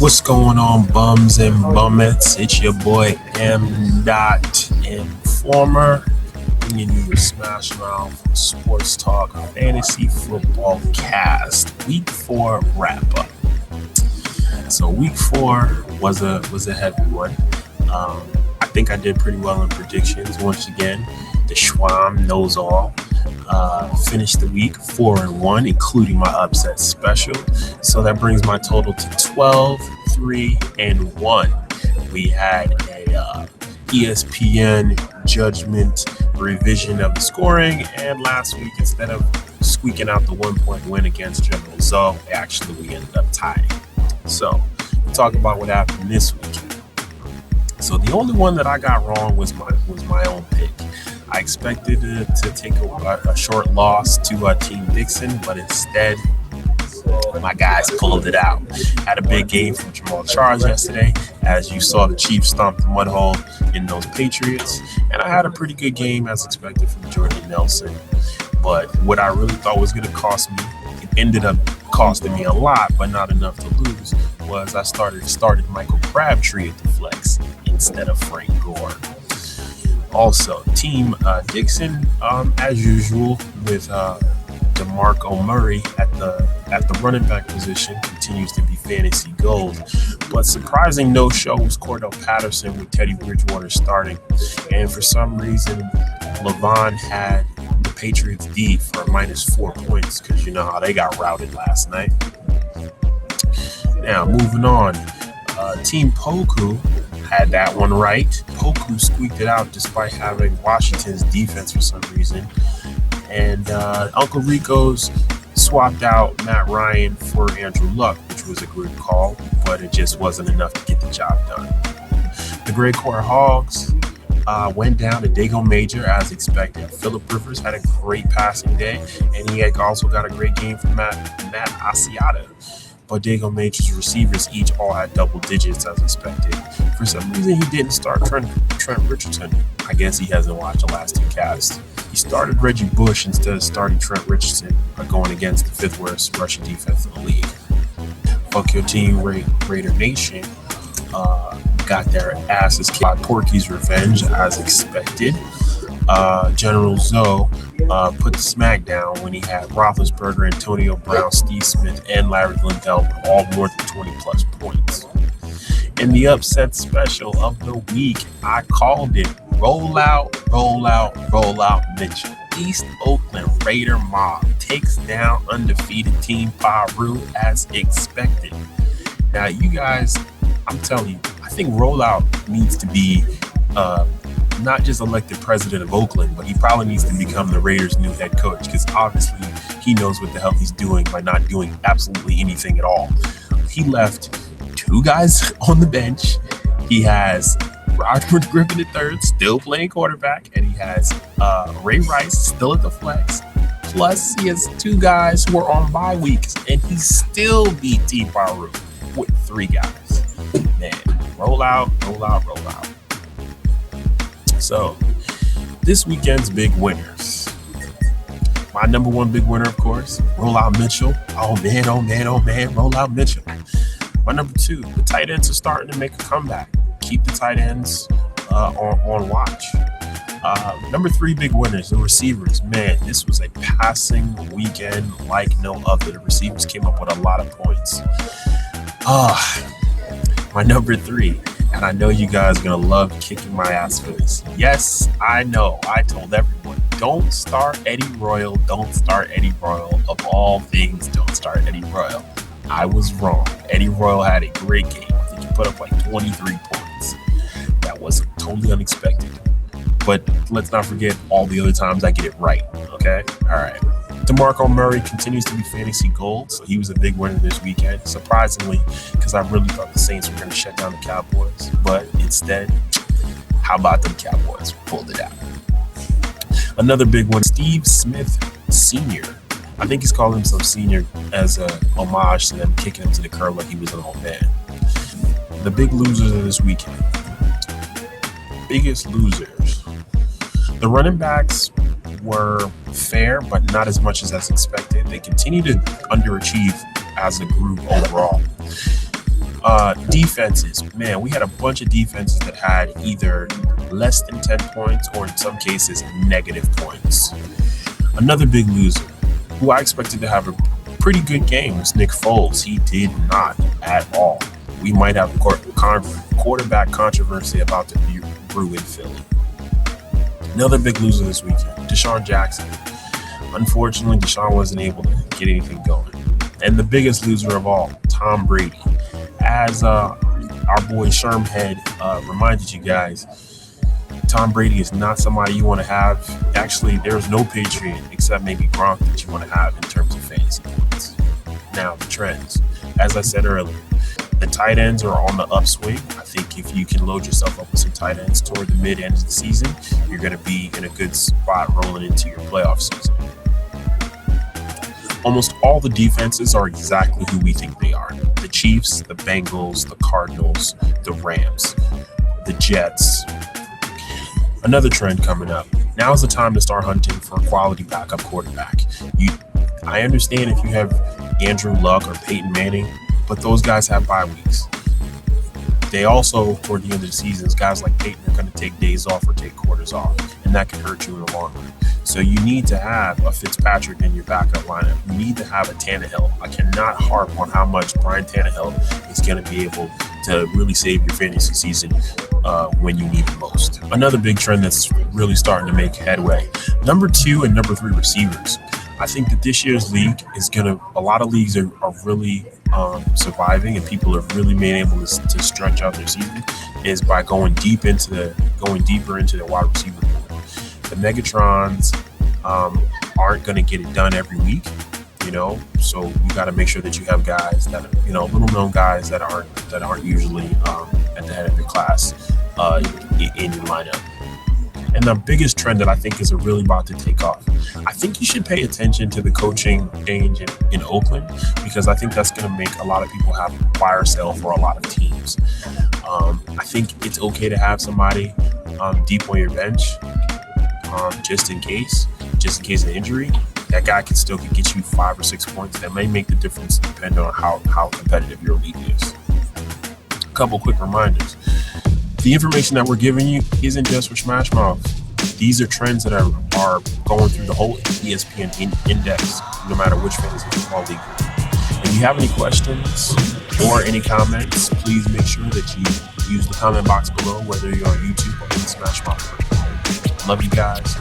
What's going on, bums and bummets? It's your boy M. Dot Informer, bringing you your Smash Mouth Sports Talk Fantasy Football Cast Week 4 wrap up. So Week 4 was a heavy one. I think I did pretty well in predictions once again. The Schwam knows all. Finished the week 4-1, including my upset special. So that brings my total to 12, 3, and 1. We had a ESPN judgment revision of the scoring, and last week, instead of squeaking out the 1-point win against General Zoe, actually we ended up tying. So we'll talk about what happened this week. So the only one that I got wrong was my own pick. I expected to take a short loss to Team Dixon, but instead, my guys pulled it out. Had a big game from Jamal Charles yesterday. As you saw, the Chiefs stomped the mud hole in those Patriots. And I had a pretty good game, as expected, from Jordan Nelson. But what I really thought was going to cost me, it ended up costing me a lot, but not enough to lose, was I started Michael Crabtree at the flex instead of Frank Gore. Also, Team Dixon, as usual, with DeMarco Murray at the running back position, continues to be fantasy gold. But surprising no-show was Cordell Patterson with Teddy Bridgewater starting. And for some reason, Levon had the Patriots D for -4 points because you know how they got routed last night. Now, moving on. Team Poku had that one right. Poku squeaked it out despite having Washington's defense for some reason. And Uncle Ricos swapped out Matt Ryan for Andrew Luck, which was a good call, but it just wasn't enough to get the job done. The Greycourt Hogz went down to Dago Major as expected. Phillip Rivers had a great passing day, and he had also got a great game from Matt Asiata. But Dago Major's receivers each all had double digits as expected. For some reason, he didn't start Trent Richardson. I guess he hasn't watched the last two casts. He started Reggie Bush instead of starting Trent Richardson, going against the fifth worst rushing defense in the league. FUCYOTEAM Raider Nation got their asses kicked by Porky's revenge as expected. General Zoe put the smack down when he had Roethlisberger, Antonio Brown, Steve Smith, and Larry Lindell all more than 20-plus points. In the upset special of the week, I called it roll out Mitchell. East Oakland Raider mob takes down undefeated Team PIRUS as expected. Now, you guys, I'm telling you, I think rollout needs to be not just elected president of Oakland, but he probably needs to become the Raiders' new head coach because obviously he knows what the hell he's doing by not doing absolutely anything at all. He left 2 guys on the bench. He has Roderick Griffin III still playing quarterback, and he has Ray Rice still at the flex. Plus, he has 2 guys who are on bye weeks, and he still beat Team PIRUS with 3 guys. Man, roll out. So, this weekend's big winners. My number one big winner, of course, roll out Mitchell. Oh man, roll out Mitchell. My number 2, the tight ends are starting to make a comeback. Keep the tight ends on watch. Number 3 big winners, the receivers. Man, this was a passing weekend like no other. The receivers came up with a lot of points. My number 3. And I know you guys are going to love kicking my ass for this. Yes, I know. I told everyone, don't start Eddie Royal. Don't start Eddie Royal. Of all things, don't start Eddie Royal. I was wrong. Eddie Royal had a great game. I think he put up like 23 points. That was totally unexpected. But let's not forget all the other times I get it right. Okay? All right. DeMarco Murray continues to be fantasy gold, so he was a big winner this weekend, surprisingly, because I really thought the Saints were going to shut down the Cowboys. But instead, how about them Cowboys? Pulled it out. Another big one, Steve Smith Sr. I think he's calling himself Senior as a homage to them kicking him to the curb like he was an old man. The big losers of this weekend. Biggest losers. The running backs were fair, but not as much as expected. They continue to underachieve as a group overall. Defenses, man, we had a bunch of defenses that had either less than 10 points or in some cases negative points. Another big loser, who I expected to have a pretty good game, was Nick Foles. He did not at all. We might have quarterback controversy about to brew in Philly. Another big loser this weekend, Deshaun Jackson. Unfortunately, Deshaun wasn't able to get anything going. And the biggest loser of all, Tom Brady. As our boy Shermhead reminded you guys, Tom Brady is not somebody you want to have. Actually, there's no Patriot except maybe Gronk that you want to have in terms of fantasy points. Now, the trends. As I said earlier, the tight ends are on the upswing. I think if you can load yourself up with some tight ends toward the mid end of the season, you're going to be in a good spot rolling into your playoff season. Almost all the defenses are exactly who we think they are. The Chiefs, the Bengals, the Cardinals, the Rams, the Jets. Another trend coming up. Now is the time to start hunting for a quality backup quarterback. I understand if you have Andrew Luck or Peyton Manning, but those guys have bye weeks. They also, toward the end of the season, guys like Peyton are going to take days off or take quarters off, and that can hurt you in the long run. So you need to have a Fitzpatrick in your backup lineup. You need to have a Tannehill. I cannot harp on how much Brian Tannehill is going to be able to really save your fantasy season when you need it most. Another big trend that's really starting to make headway. Number 2 and number 3 receivers. I think that this year's league is a lot of leagues are really surviving, and people are really being able to stretch out their season is by going deeper into the wide receiver pool. The Megatrons aren't going to get it done every week, so you got to make sure that you have guys that are, little known guys that aren't usually at the head of your class in your lineup. And the biggest trend that I think is really about to take off, I think you should pay attention to the coaching change in Oakland, because I think that's going to make a lot of people have fire sale for a lot of teams. I think it's okay to have somebody deep on your bench, just in case of injury. That guy can still get you 5 or 6 points. That may make the difference depending on how competitive your league is. A couple quick reminders. The information that we're giving you isn't just for Smash Mouth. These are trends that are going through the whole ESPN index, no matter which fantasy football league. If you have any questions or any comments, please make sure that you use the comment box below, whether you're on YouTube or in Smash Mouth. Love you guys.